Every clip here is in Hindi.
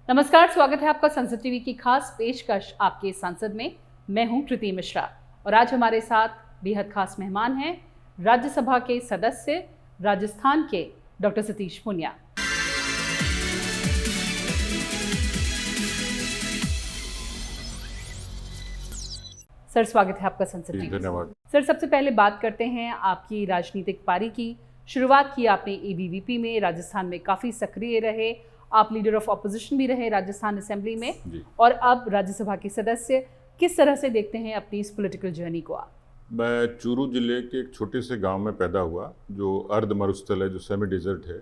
नमस्कार, स्वागत है आपका संसद टीवी की खास पेशकश आपके संसद में। मैं हूं कृति मिश्रा और आज हमारे साथ बेहद खास मेहमान हैं राज्यसभा के सदस्य राजस्थान के डॉक्टर सतीश पुनिया। सर, स्वागत है आपका संसद टीवी। धन्यवाद सर, सबसे पहले बात करते हैं आपकी राजनीतिक पारी की। शुरुआत की आपने एबीवीपी में, राजस्थान में काफ़ी सक्रिय रहे, आप लीडर ऑफ ऑपोजिशन भी रहे राजस्थान असेंबली में और अब राज्यसभा के सदस्य। किस तरह से देखते हैं अपनी इस पॉलिटिकल जर्नी को आप? मैं चूरू जिले के एक छोटे से गांव में पैदा हुआ जो अर्ध मरुस्थल है, जो सेमी डिजर्ट है।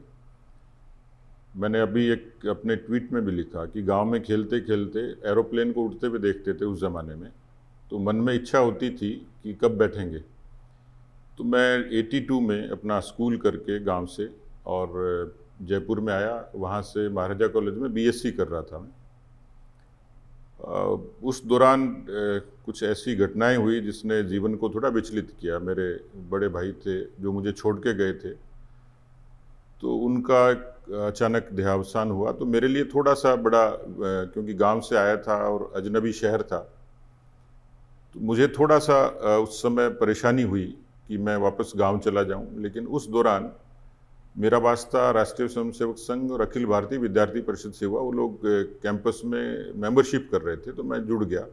मैंने अभी एक अपने ट्वीट में भी लिखा कि गांव में खेलते खेलते एरोप्लेन को उड़ते हुए देखते थे उस ज़माने में, तो मन में इच्छा होती थी कि कब बैठेंगे। तो मैं 82 में अपना स्कूल करके गांव से और जयपुर में आया। वहाँ से महाराजा कॉलेज में बीएससी कर रहा था मैं। उस दौरान कुछ ऐसी घटनाएं हुई जिसने जीवन को थोड़ा विचलित किया। मेरे बड़े भाई थे जो मुझे छोड़ के गए थे, तो उनका अचानक देहावसान हुआ। तो मेरे लिए थोड़ा सा बड़ा, क्योंकि गांव से आया था और अजनबी शहर था, तो मुझे थोड़ा सा उस समय परेशानी हुई कि मैं वापस गांव चला जाऊं। लेकिन उस दौरान मेरा वास्ता राष्ट्रीय स्वयंसेवक संघ और अखिल भारतीय विद्यार्थी परिषद से हुआ। वो लोग कैंपस में मेंबरशिप कर रहे थे, तो मैं जुड़ गया।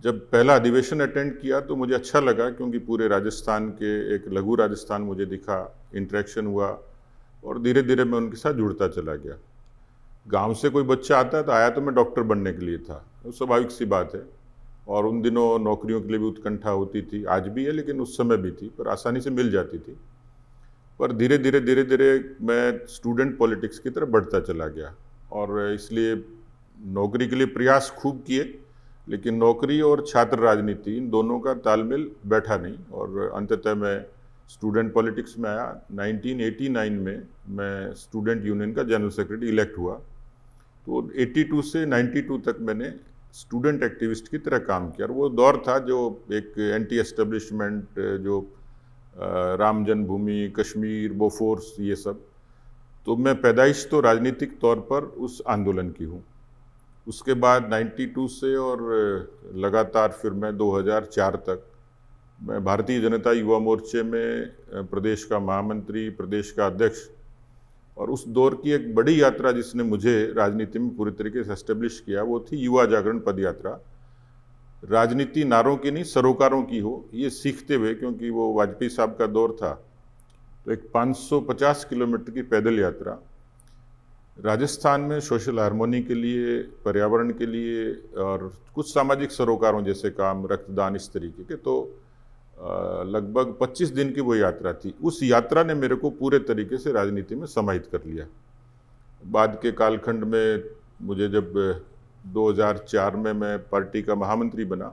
जब पहला अधिवेशन अटेंड किया तो मुझे अच्छा लगा, क्योंकि पूरे राजस्थान के एक लघु राजस्थान मुझे दिखा, इंटरेक्शन हुआ और धीरे धीरे मैं उनके साथ जुड़ता चला गया। गांव से कोई बच्चा आता तो आया तो मैं डॉक्टर बनने के लिए था, वो स्वाभाविक सी बात है। और उन दिनों नौकरियों के लिए भी उत्कंठा होती थी, आज भी है लेकिन उस समय भी थी, पर आसानी से मिल जाती थी। पर धीरे धीरे मैं स्टूडेंट पॉलिटिक्स की तरफ बढ़ता चला गया और इसलिए नौकरी के लिए प्रयास खूब किए, लेकिन नौकरी और छात्र राजनीति इन दोनों का तालमेल बैठा नहीं और अंततः मैं स्टूडेंट पॉलिटिक्स में आया। 1989 में मैं स्टूडेंट यूनियन का जनरल सेक्रेटरी इलेक्ट हुआ। तो 82 से 92 तक मैंने स्टूडेंट एक्टिविस्ट की तरह काम किया और वो दौर था जो एक एंटी एस्टेब्लिशमेंट, जो राम जन्मभूमि, कश्मीर, बोफोर्स, ये सब। तो मैं पैदाइश तो राजनीतिक तौर पर उस आंदोलन की हूँ। उसके बाद 92 से और लगातार फिर मैं 2004 तक मैं भारतीय जनता युवा मोर्चे में प्रदेश का महामंत्री, प्रदेश का अध्यक्ष। और उस दौर की एक बड़ी यात्रा जिसने मुझे राजनीति में पूरी तरीके से एस्टेब्लिश किया, वो थी युवा जागरण पद यात्रा। राजनीति नारों की नहीं, सरोकारों की हो, ये सीखते हुए, क्योंकि वो वाजपेयी साहब का दौर था। तो एक 550 किलोमीटर की पैदल यात्रा राजस्थान में सोशल हार्मोनी के लिए, पर्यावरण के लिए और कुछ सामाजिक सरोकारों जैसे काम, रक्तदान, इस तरीके के। तो लगभग 25 दिन की वो यात्रा थी। उस यात्रा ने मेरे को पूरे तरीके से राजनीति में समाहित कर लिया। बाद के कालखंड में मुझे जब 2004 में मैं पार्टी का महामंत्री बना,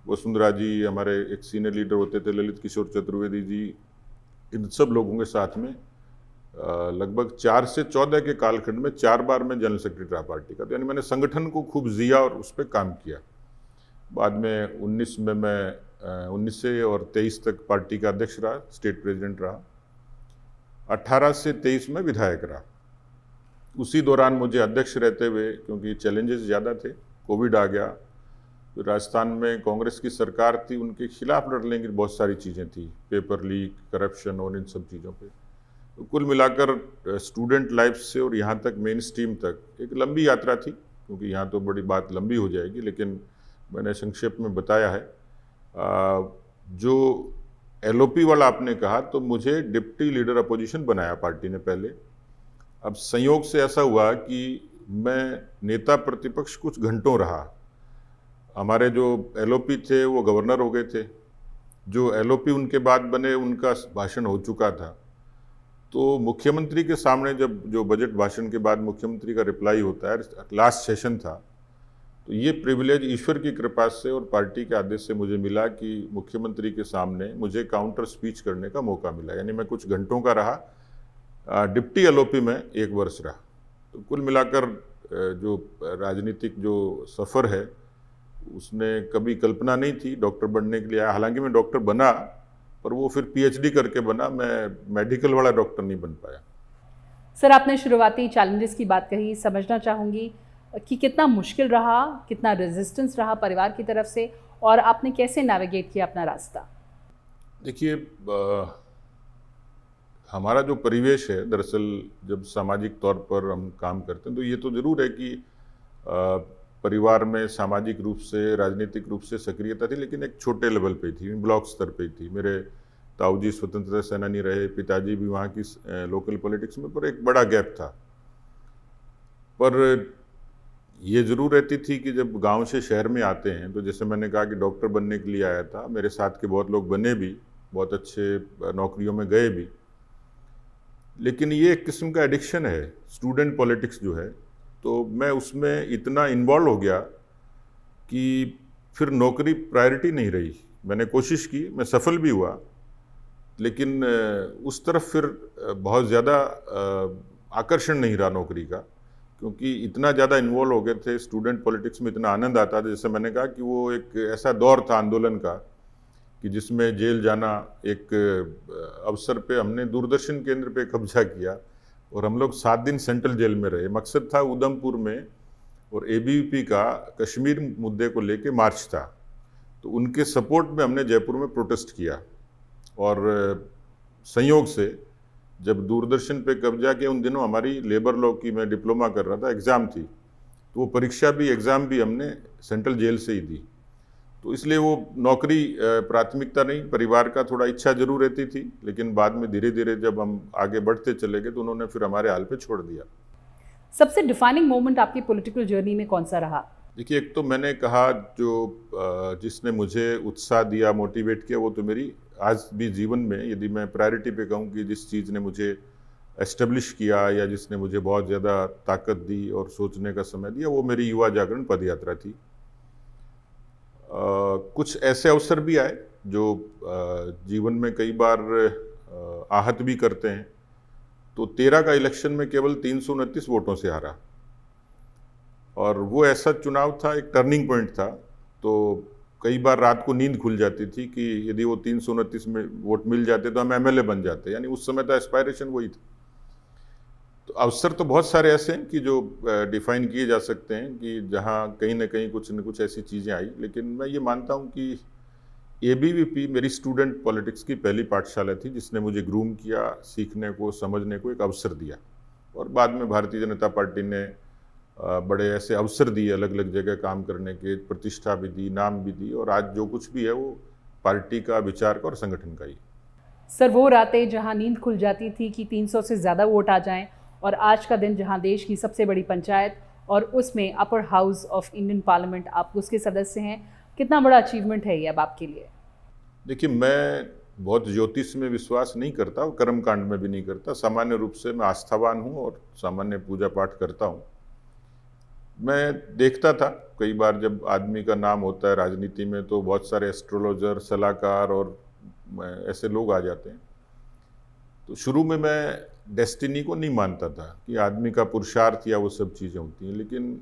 वसुंधरा जी, हमारे एक सीनियर लीडर होते थे ललित किशोर चतुर्वेदी जी, इन सब लोगों के साथ में लगभग 4 से 14 के कालखंड में 4 बार मैं जनरल सेक्रेटरी रहा पार्टी का। तो यानी मैंने संगठन को खूब जिया और उस पर काम किया। बाद में 19 में मैं 19 से और 23 तक पार्टी का अध्यक्ष रहा, स्टेट प्रेसिडेंट रहा। 18 से 23 में विधायक रहा। उसी दौरान मुझे अध्यक्ष रहते हुए, क्योंकि चैलेंजेस ज़्यादा थे, कोविड आ गया, तो राजस्थान में कांग्रेस की सरकार थी, उनके खिलाफ लड़ने की बहुत सारी चीज़ें थी, पेपर लीक, करप्शन और इन सब चीज़ों पे। तो कुल मिलाकर स्टूडेंट लाइफ से और यहाँ तक मेन स्ट्रीम तक एक लंबी यात्रा थी, क्योंकि यहाँ तो बड़ी बात लंबी हो जाएगी, लेकिन मैंने संक्षेप में बताया है। जो एलओपी वाला आपने कहा, तो मुझे डिप्टी लीडर अपोजिशन बनाया पार्टी ने पहले। अब संयोग से ऐसा हुआ कि मैं नेता प्रतिपक्ष कुछ घंटों रहा। हमारे जो एलओपी थे वो गवर्नर हो गए थे, जो एलओपी उनके बाद बने उनका भाषण हो चुका था। तो मुख्यमंत्री के सामने जब जो बजट भाषण के बाद मुख्यमंत्री का रिप्लाई होता है, लास्ट सेशन था, तो ये प्रिविलेज ईश्वर की कृपा से और पार्टी के आदेश से मुझे मिला कि मुख्यमंत्री के सामने मुझे काउंटर स्पीच करने का मौका मिला। यानी मैं कुछ घंटों का रहा। डिप्टी एलओपी में 1 वर्ष रहा। तो कुल मिलाकर जो राजनीतिक जो सफ़र है, उसने कभी कल्पना नहीं थी डॉक्टर बनने के लिए। हालांकि मैं डॉक्टर बना, पर वो फिर पीएचडी करके बना, मैं मेडिकल वाला डॉक्टर नहीं बन पाया। सर, आपने शुरुआती चैलेंजेस की बात कही, समझना चाहूँगी कि कितना मुश्किल रहा, कितना रेजिस्टेंस रहा परिवार की तरफ से, और आपने कैसे नेविगेट किया अपना रास्ता? देखिए, हमारा जो परिवेश है, दरअसल जब सामाजिक तौर पर हम काम करते हैं तो ये तो ज़रूर है कि परिवार में सामाजिक रूप से, राजनीतिक रूप से सक्रियता थी, लेकिन एक छोटे लेवल पे थी, ब्लॉक स्तर पे थी। मेरे ताऊजी स्वतंत्रता सेनानी रहे, पिताजी भी वहाँ की लोकल पॉलिटिक्स में, पर एक बड़ा गैप था। पर ये ज़रूर रहती थी कि जब गांव से शहर में आते हैं, तो जैसे मैंने कहा कि डॉक्टर बनने के लिए आया था, मेरे साथ के बहुत लोग बने भी, बहुत अच्छे नौकरियों में गए भी, लेकिन ये एक किस्म का एडिक्शन है स्टूडेंट पॉलिटिक्स जो है। तो मैं उसमें इतना इन्वॉल्व हो गया कि फिर नौकरी प्रायोरिटी नहीं रही। मैंने कोशिश की, मैं सफल भी हुआ, लेकिन उस तरफ फिर बहुत ज़्यादा आकर्षण नहीं रहा नौकरी का, क्योंकि इतना ज़्यादा इन्वॉल्व हो गए थे स्टूडेंट पॉलिटिक्स में, इतना आनंद आता था। जैसे मैंने कहा कि वो एक ऐसा दौर था आंदोलन का कि जिसमें जेल जाना एक अवसर पे हमने दूरदर्शन केंद्र पे कब्जा किया और हम लोग 7 दिन सेंट्रल जेल में रहे। मकसद था उधमपुर में, और एबीवीपी का कश्मीर मुद्दे को लेके मार्च था, तो उनके सपोर्ट में हमने जयपुर में प्रोटेस्ट किया। और संयोग से जब दूरदर्शन पे कब्जा किया, उन दिनों हमारी लेबर लॉ की, मैं डिप्लोमा कर रहा था, एग्ज़ाम थी, तो वो परीक्षा भी, एग्ज़ाम भी हमने सेंट्रल जेल से ही दी। तो इसलिए वो नौकरी प्राथमिकता नहीं, परिवार का थोड़ा इच्छा जरूर रहती थी, लेकिन बाद में धीरे धीरे जब हम आगे बढ़ते चले गए तो उन्होंने फिर हमारे हाल पे छोड़ दिया। सबसे डिफाइनिंग मोमेंट आपकी पॉलिटिकल जर्नी में कौन सा रहा? देखिए, एक तो मैंने कहा जो जिसने मुझे उत्साह दिया, मोटिवेट किया, वो तो मेरी आज भी जीवन में, यदि मैं प्रायोरिटी पे कहूँ कि जिस चीज़ ने मुझे एस्टेब्लिश किया या जिसने मुझे बहुत ज़्यादा ताकत दी और सोचने का समय दिया, वो मेरी युवा जागरण पद यात्रा थी। कुछ ऐसे अवसर भी आए जो जीवन में कई बार आहत भी करते हैं। तो 13 का इलेक्शन में केवल 329 वोटों से हारा, और वो ऐसा चुनाव था, एक टर्निंग पॉइंट था। तो कई बार रात को नींद खुल जाती थी कि यदि वो 329 में वोट मिल जाते तो हम एमएलए बन जाते, यानी उस समय तो एस्पायरेशन वही था। तो अवसर तो बहुत सारे ऐसे हैं कि जो डिफाइन किए जा सकते हैं कि जहाँ कहीं ना कहीं कुछ न कुछ ऐसी चीज़ें आई, लेकिन मैं ये मानता हूँ कि एबीवीपी मेरी स्टूडेंट पॉलिटिक्स की पहली पाठशाला थी, जिसने मुझे ग्रूम किया, सीखने को, समझने को एक अवसर दिया। और बाद में भारतीय जनता पार्टी ने बड़े ऐसे अवसर दिए, अलग अलग जगह काम करने के, प्रतिष्ठा भी दी, नाम भी दी, और आज जो कुछ भी है वो पार्टी का, विचार का और संगठन का ही। सर, वो रातें जहां नींद खुल जाती थी कि 300 से ज़्यादा वोट आ जाएं, और आज का दिन जहां देश की सबसे बड़ी पंचायत और उसमें upper house of Indian parliament आप उसके सदस्य हैं, कितना बड़ा अचीवमेंट है ये अब आपके लिए? देखिए, मैं बहुत ज्योतिष में विश्वास नहीं करता और कर्म कांड में भी नहीं करता। सामान्य रूप से मैं आस्थावान हूँ और सामान्य पूजा पाठ करता हूँ। मैं देखता था कई बार जब आदमी का नाम होता है राजनीति में, तो बहुत सारे एस्ट्रोलॉजर, सलाहकार और ऐसे लोग आ जाते हैं। तो शुरू में मैं डेस्टिनी को नहीं मानता था कि आदमी का पुरुषार्थ या वो सब चीज़ें होती हैं, लेकिन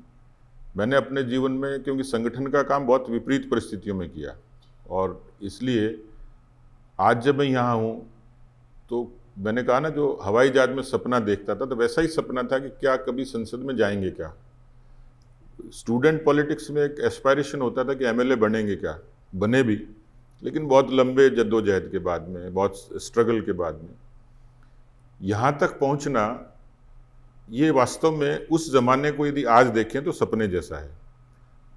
मैंने अपने जीवन में, क्योंकि संगठन का काम बहुत विपरीत परिस्थितियों में किया, और इसलिए आज जब मैं यहाँ हूँ तो मैंने कहा ना, जो हवाई जहाज में सपना देखता था, तो वैसा ही सपना था कि क्या कभी संसद में जाएंगे क्या। स्टूडेंट पॉलिटिक्स में एक एस्पायरेशन होता था कि एमएलए बनेंगे क्या, बने भी, लेकिन बहुत लंबे जद्दोजहद के बाद में, बहुत स्ट्रगल के बाद में यहाँ तक पहुँचना, ये वास्तव में उस ज़माने को यदि आज देखें तो सपने जैसा है।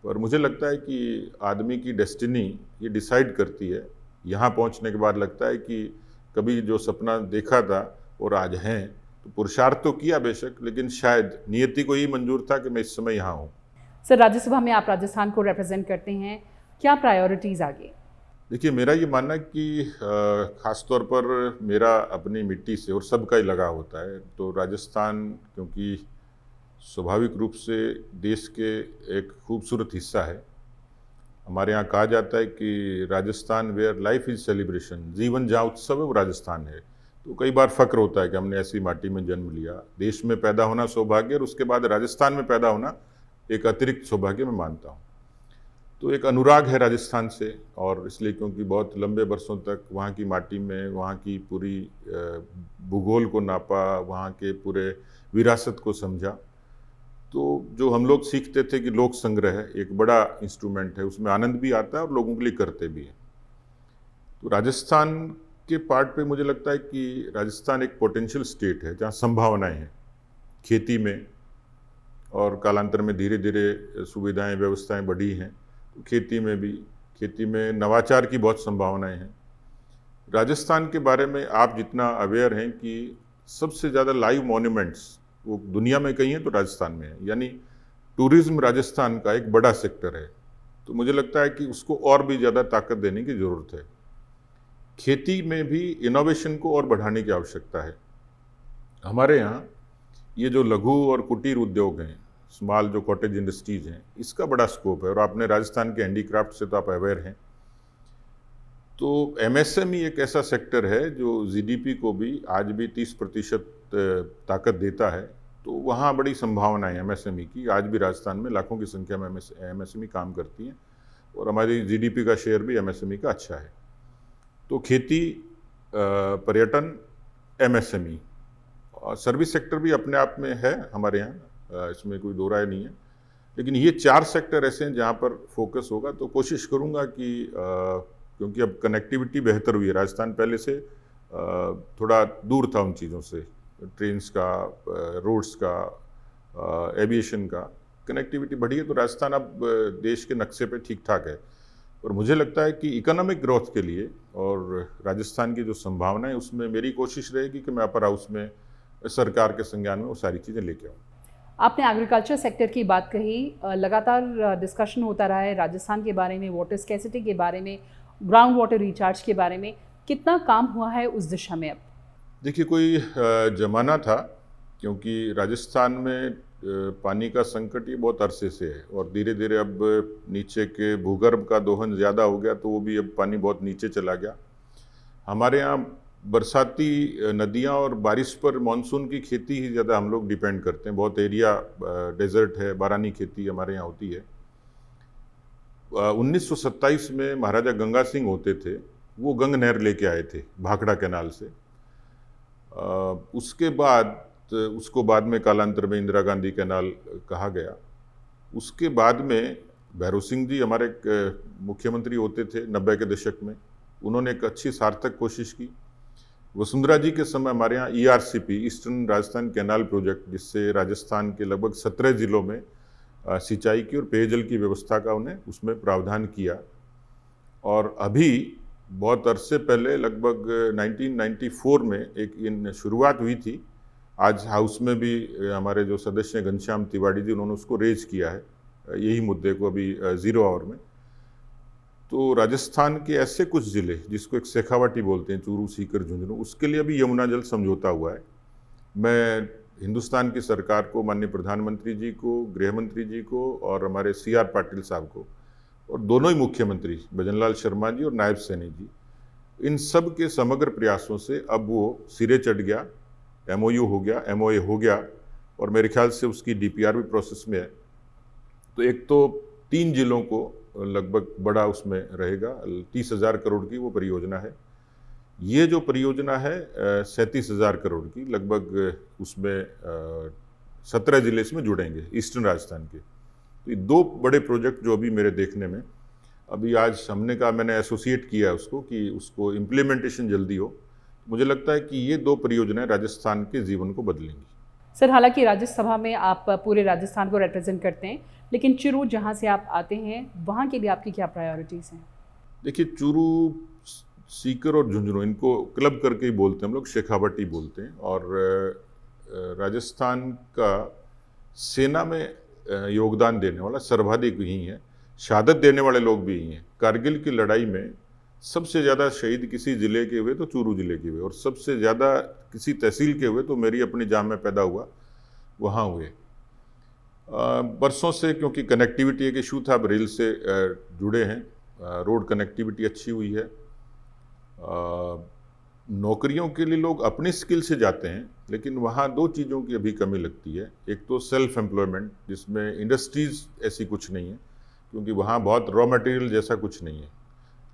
पर मुझे लगता है कि आदमी की डेस्टिनी ये डिसाइड करती है। यहाँ पहुँचने के बाद लगता है कि कभी जो सपना देखा था और आज हैं, तो पुरुषार्थ तो किया बेशक, लेकिन शायद नियति को ही मंजूर था कि मैं इस समय यहाँ हूँ। सर, राज्यसभा में आप राजस्थान को रिप्रेजेंट करते हैं, क्या प्रायोरिटीज़ आगे? देखिए, मेरा ये मानना है कि ख़ास तौर पर मेरा अपनी मिट्टी से और सबका ही लगाव होता है। तो राजस्थान, क्योंकि स्वाभाविक रूप से देश के एक खूबसूरत हिस्सा है। हमारे यहाँ कहा जाता है कि Rajasthan where life is celebration, जीवन जहाँ उत्सव है वो राजस्थान है। तो कई बार फ़ख्र होता है कि हमने ऐसी माटी में जन्म लिया। देश में पैदा होना सौभाग्य, और उसके बाद राजस्थान में पैदा होना एक अतिरिक्त सौभाग्य मैं मानता हूँ। तो एक अनुराग है राजस्थान से, और इसलिए क्योंकि बहुत लंबे बरसों तक वहाँ की माटी में वहाँ की पूरी भूगोल को नापा, वहाँ के पूरे विरासत को समझा। तो जो हम लोग सीखते थे कि लोक संग्रह एक बड़ा इंस्ट्रूमेंट है, उसमें आनंद भी आता है और लोगों के लिए करते भी हैं। तो राजस्थान के पार्ट पे मुझे लगता है कि राजस्थान एक पोटेंशियल स्टेट है जहाँ संभावनाएं हैं खेती में, और कालांतर में धीरे धीरे सुविधाएं व्यवस्थाएं बढ़ी हैं। तो खेती में नवाचार की बहुत संभावनाएं हैं। राजस्थान के बारे में आप जितना अवेयर हैं कि सबसे ज़्यादा लाइव मॉन्यूमेंट्स वो दुनिया में कहीं हैं तो राजस्थान में है, यानी टूरिज्म राजस्थान का एक बड़ा सेक्टर है। तो मुझे लगता है कि उसको और भी ज़्यादा ताकत देने की ज़रूरत है। खेती में भी इनोवेशन को और बढ़ाने की आवश्यकता है। हमारे यहाँ ये जो लघु और कुटीर उद्योग हैं, स्मॉल जो कॉटेज इंडस्ट्रीज हैं, इसका बड़ा स्कोप है। और आपने राजस्थान के हैंडीक्राफ्ट से तो आप अवेयर हैं। तो एमएसएमई एक ऐसा सेक्टर है जो जीडीपी को भी आज भी 30% ताकत देता है। तो वहाँ बड़ी संभावना है एमएसएमई की। आज भी राजस्थान में लाखों की संख्या में एमएसएमई काम करती हैं, और हमारी जीडीपी का शेयर भी एमएसएमई का अच्छा है। तो खेती, पर्यटन, एमएसएमई और सर्विस सेक्टर भी अपने आप में है हमारे यहाँ, इसमें कोई दो राय नहीं है। लेकिन ये 4 सेक्टर ऐसे हैं जहाँ पर फोकस होगा। तो कोशिश करूँगा कि क्योंकि अब कनेक्टिविटी बेहतर हुई है, राजस्थान पहले से थोड़ा दूर था उन चीज़ों से, ट्रेन्स का, रोड्स का, एविएशन का, कनेक्टिविटी बढ़ी है। तो राजस्थान अब देश के नक्शे पे ठीक ठाक है। और मुझे लगता है कि इकोनॉमिक ग्रोथ के लिए और राजस्थान की जो संभावना है उसमें मेरी कोशिश रहेगी कि मैं अपर हाउस में सरकार के संज्ञान में वो सारी चीज़ें लेके आऊँ। आपने एग्रीकल्चर सेक्टर की बात कही, लगातार डिस्कशन होता रहा है राजस्थान के बारे में, वाटर स्कैसिटी के बारे में, ग्राउंड वाटर रिचार्ज के बारे में। कितना काम हुआ है उस दिशा में अब? देखिए, कोई जमाना था, क्योंकि राजस्थान में पानी का संकट ये बहुत अरसे से है, और धीरे धीरे अब नीचे के भूगर्भ का दोहन ज़्यादा हो गया, तो वो भी अब पानी बहुत नीचे चला गया। हमारे यहाँ बरसाती नदियाँ और बारिश पर मानसून की खेती ही ज़्यादा हम लोग डिपेंड करते हैं। बहुत एरिया डेजर्ट है, बारानी खेती हमारे यहाँ होती है। 1927 में महाराजा गंगा सिंह होते थे, वो गंग नहर लेके आए थे भाखड़ा कैनाल से। उसके बाद उसको बाद में कालांतर में इंदिरा गांधी कैनाल कहा गया। उसके बाद में भैरव सिंह जी हमारे मुख्यमंत्री होते थे 90 के दशक में, उन्होंने एक अच्छी सार्थक कोशिश की। वसुंधरा जी के समय हमारे यहाँ ERCP, eastern Rajasthan canal project, जिससे राजस्थान के लगभग 17 जिलों में सिंचाई की और पेयजल की व्यवस्था का उन्हें उसमें प्रावधान किया। और अभी बहुत अरसे पहले लगभग 1994 में एक इन शुरुआत हुई थी। आज हाउस में भी हमारे जो सदस्य हैं घनश्याम तिवारी जी, उन्होंने उसको रेज किया है, यही मुद्दे को अभी 0 आवर में। तो राजस्थान के ऐसे कुछ ज़िले जिसको एक शेखावाटी बोलते हैं, चूरू, सीकर, झुंझुनू, उसके लिए अभी यमुना जल समझौता हुआ है। मैं हिंदुस्तान की सरकार को, माननीय प्रधानमंत्री जी को, गृह मंत्री जी को और हमारे CR पाटिल साहब को, और दोनों ही मुख्यमंत्री भजनलाल शर्मा जी और नायब सैनी जी, इन सब के समग्र प्रयासों से अब वो सिरे चढ़ गया, MOU हो गया, MOA हो गया, और मेरे ख्याल से उसकी DPR भी प्रोसेस में है। तो एक तो 3 जिलों को लगभग बड़ा उसमें रहेगा, 30,000 करोड़ की वो परियोजना है। ये जो परियोजना है 37,000 करोड़ की, लगभग उसमें 17 जिले इसमें जुड़ेंगे ईस्टर्न राजस्थान के। तो ये 2 बड़े प्रोजेक्ट जो अभी मेरे देखने में, अभी आज हमने कहा, मैंने एसोसिएट किया उसको कि उसको इम्प्लीमेंटेशन जल्दी हो। मुझे लगता है कि ये 2 परियोजनाएं राजस्थान के जीवन को बदलेंगी। सर, हालांकि राज्यसभा में आप पूरे राजस्थान को रिप्रेजेंट करते हैं, लेकिन चूरू जहां से आप आते हैं वहां के लिए आपकी क्या प्रायोरिटीज़ हैं? देखिए, चूरू, सीकर और झुंझुनू, इनको क्लब करके ही बोलते हैं हम लोग, शेखावटी बोलते हैं। और राजस्थान का सेना में योगदान देने वाला सर्वाधिक यही है, शहादत देने वाले लोग भी यही हैं। कारगिल की लड़ाई में सबसे ज़्यादा शहीद किसी ज़िले के हुए तो चूरू ज़िले के हुए, और सबसे ज़्यादा किसी तहसील के हुए तो मेरी अपनी जाम में पैदा हुआ वहाँ हुए। बरसों से क्योंकि कनेक्टिविटी एक इशू था, अब रेल से जुड़े हैं, रोड कनेक्टिविटी अच्छी हुई है। नौकरियों के लिए लोग अपनी स्किल से जाते हैं, लेकिन वहाँ 2 चीज़ों की अभी कमी लगती है। एक तो सेल्फ एम्प्लॉयमेंट, जिसमें इंडस्ट्रीज़ ऐसी कुछ नहीं है, क्योंकि वहाँ बहुत रॉ मटेरियल जैसा कुछ नहीं है।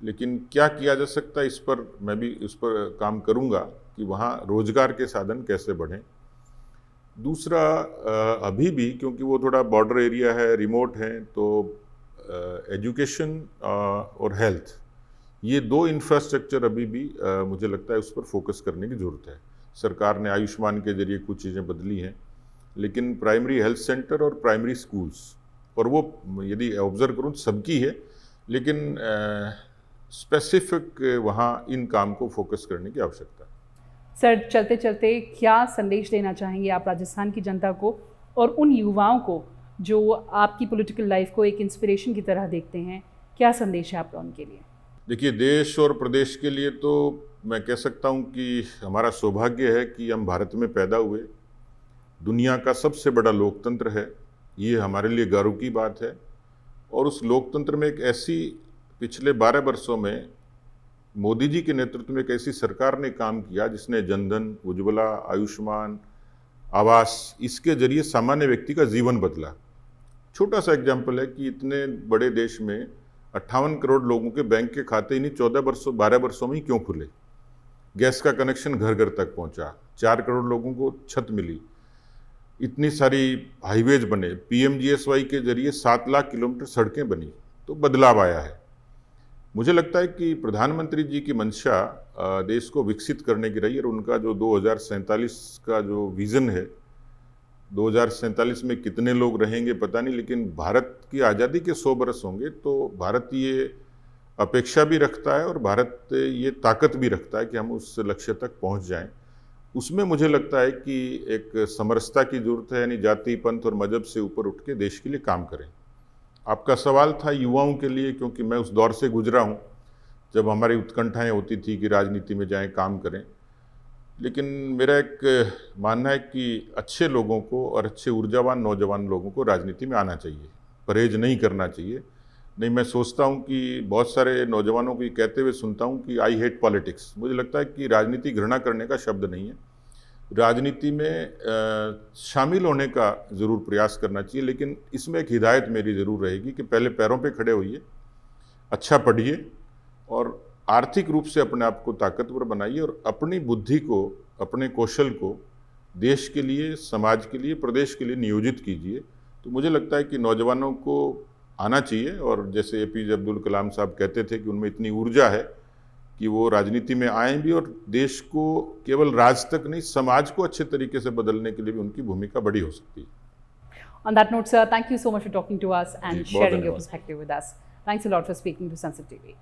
लेकिन क्या किया जा सकता है, इस पर मैं भी उस पर काम करूँगा कि वहाँ रोजगार के साधन कैसे बढ़ें। दूसरा, अभी भी क्योंकि वो थोड़ा बॉर्डर एरिया है, रिमोट है, तो एजुकेशन और हेल्थ, ये दो इंफ्रास्ट्रक्चर अभी भी मुझे लगता है उस पर फोकस करने की ज़रूरत है। सरकार ने आयुष्मान के जरिए कुछ चीज़ें बदली हैं, लेकिन प्राइमरी हेल्थ सेंटर और प्राइमरी स्कूल्स, और वो यदि ऑब्जर्व करूँ सबकी है, लेकिन स्पेसिफिक वहाँ इन काम को फोकस करने की आवश्यकता है। सर, चलते चलते क्या संदेश देना चाहेंगे आप राजस्थान की जनता को और उन युवाओं को जो आपकी पॉलिटिकल लाइफ को एक इंस्पिरेशन की तरह देखते हैं? क्या संदेश है आपका उनके लिए? देखिए, देश और प्रदेश के लिए तो मैं कह सकता हूँ कि हमारा सौभाग्य है कि हम भारत में पैदा हुए। दुनिया का सबसे बड़ा लोकतंत्र है, ये हमारे लिए गर्व की बात है। और उस लोकतंत्र में एक ऐसी, पिछले 12 वर्षों में मोदी जी के नेतृत्व में एक ऐसी सरकार ने काम किया जिसने जनधन, उज्ज्वला, आयुष्मान, आवास, इसके जरिए सामान्य व्यक्ति का जीवन बदला। छोटा सा एग्जाम्पल है कि इतने बड़े देश में 58 करोड़ लोगों के बैंक के खाते इन्हीं 12 वर्षों में ही क्यों खुले? गैस का कनेक्शन घर घर तक पहुंचा, 4 करोड़ लोगों को छत मिली, इतनी सारी हाईवेज बने, PMGSY के जरिए 7 लाख किलोमीटर सड़कें बनी, तो बदलाव आया है। मुझे लगता है कि प्रधानमंत्री जी की मंशा देश को विकसित करने की रही, और उनका जो 2047 का जो विज़न है, 2047 में कितने लोग रहेंगे पता नहीं, लेकिन भारत की आज़ादी के 100 बरस होंगे, तो भारत ये अपेक्षा भी रखता है और भारत ये ताकत भी रखता है कि हम उस लक्ष्य तक पहुंच जाएं। उसमें मुझे लगता है कि एक समरसता की जरूरत है, यानी जाति, पंथ और मजहब से ऊपर उठ के देश के लिए काम करें। आपका सवाल था युवाओं के लिए, क्योंकि मैं उस दौर से गुजरा हूँ जब हमारी उत्कंठाएं होती थी कि राजनीति में जाएं, काम करें। लेकिन मेरा एक मानना है कि अच्छे लोगों को और अच्छे ऊर्जावान नौजवान लोगों को राजनीति में आना चाहिए, परहेज नहीं करना चाहिए। नहीं, मैं सोचता हूँ कि बहुत सारे नौजवानों को ये कहते हुए सुनता हूँ कि आई हेट पॉलिटिक्स। मुझे लगता है कि राजनीति घृणा करने का शब्द नहीं है। राजनीति में शामिल होने का ज़रूर प्रयास करना चाहिए, लेकिन इसमें एक हिदायत मेरी ज़रूर रहेगी कि पहले पैरों पे खड़े होइए, अच्छा पढ़िए और आर्थिक रूप से अपने आप को ताकतवर बनाइए, और अपनी बुद्धि को, अपने कौशल को देश के लिए, समाज के लिए, प्रदेश के लिए नियोजित कीजिए। तो मुझे लगता है कि नौजवानों को आना चाहिए, और जैसे APJ अब्दुल कलाम साहब कहते थे कि उनमें इतनी ऊर्जा है कि वो राजनीति में आए भी, और देश को केवल राज तक नहीं, समाज को अच्छे तरीके से बदलने के लिए भी उनकी भूमिका बड़ी हो सकती है। On that note, sir, thank you so much for talking to us and जी, बहुत sharing your धन्यवाद। perspective with us. Thanks a lot for speaking to Sunset TV.